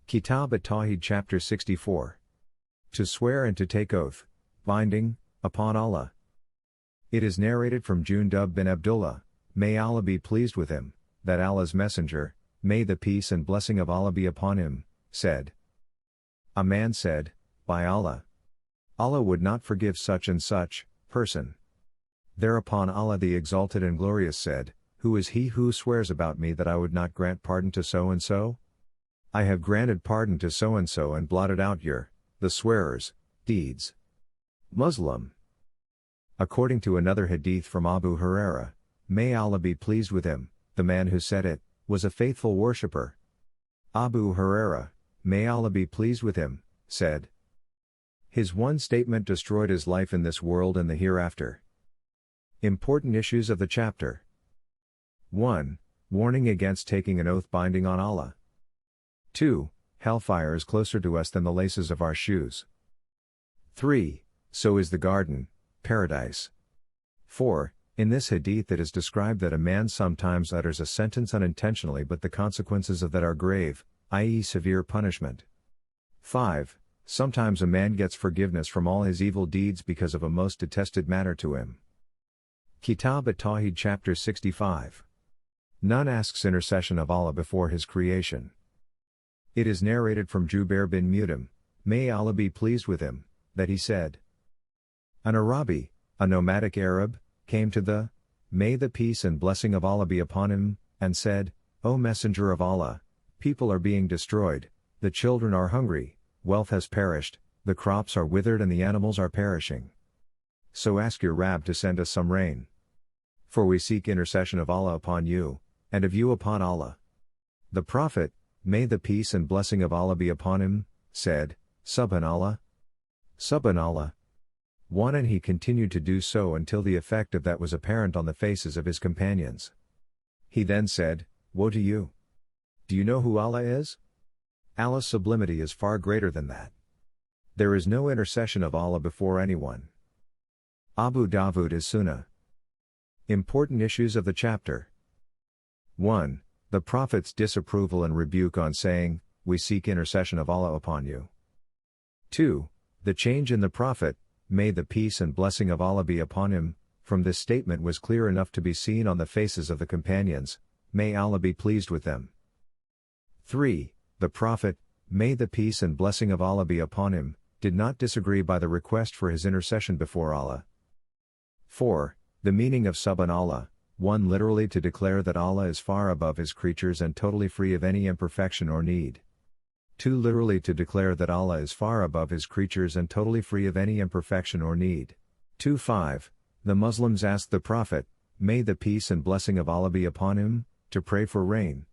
Kitab at Tawheed chapter 64. To swear and to take oath, binding, upon Allah. It is narrated from Jundub bin Abdullah, may Allah be pleased with him, that Allah's Messenger, may the peace and blessing of Allah be upon him, said. A man said, by Allah, Allah would not forgive such and such person. Thereupon Allah the Exalted and Glorious said, who is he who swears about me that I would not grant pardon to so and so? I have granted pardon to so and blotted out the swearer's, deeds. Muslim. According to another hadith from Abu Hurairah, may Allah be pleased with him, the man who said it, was a faithful worshipper. Abu Hurairah, may Allah be pleased with him, said. His one statement destroyed his life in this world and the hereafter. Important issues of the chapter. 1. Warning against taking an oath binding on Allah. 2. Hellfire is closer to us than the laces of our shoes. 3. So is the garden, paradise. 4. In this hadith it is described that a man sometimes utters a sentence unintentionally but the consequences of that are grave, i.e. severe punishment. 5. Sometimes a man gets forgiveness from all his evil deeds because of a most detested matter to him. Kitab at Tawheed chapter 65. None asks intercession of Allah before his creation. It is narrated from Jundub bin Abdullah, may Allah be pleased with him, that he said. An Arabi, a nomadic Arab, came to may the peace and blessing of Allah be upon him, and said, O Messenger of Allah, people are being destroyed, the children are hungry, wealth has perished, the crops are withered and the animals are perishing. So ask your Rabb to send us some rain. For we seek intercession of Allah upon you, and of you upon Allah. The Prophet, may the peace and blessing of Allah be upon him, said, Subhanallah. Subhanallah. 1. And he continued to do so until the effect of that was apparent on the faces of his companions. He then said, Woe to you! Do you know who Allah is? Allah's sublimity is far greater than that. There is no intercession of Allah before anyone. Abu Dawud is Sunnah. Important issues of the chapter. 1. The Prophet's disapproval and rebuke on saying, we seek intercession of Allah upon you. 2. The change in the Prophet, may the peace and blessing of Allah be upon him, from this statement was clear enough to be seen on the faces of the companions, may Allah be pleased with them. 3. The Prophet, may the peace and blessing of Allah be upon him, did not disagree by the request for his intercession before Allah. 4. The meaning of Subhanallah, 1. Literally to declare that Allah is far above his creatures and totally free of any imperfection or need. 2. Literally to declare that Allah is far above his creatures and totally free of any imperfection or need. 2. 5. The Muslims asked the Prophet, may the peace and blessing of Allah be upon him, to pray for rain,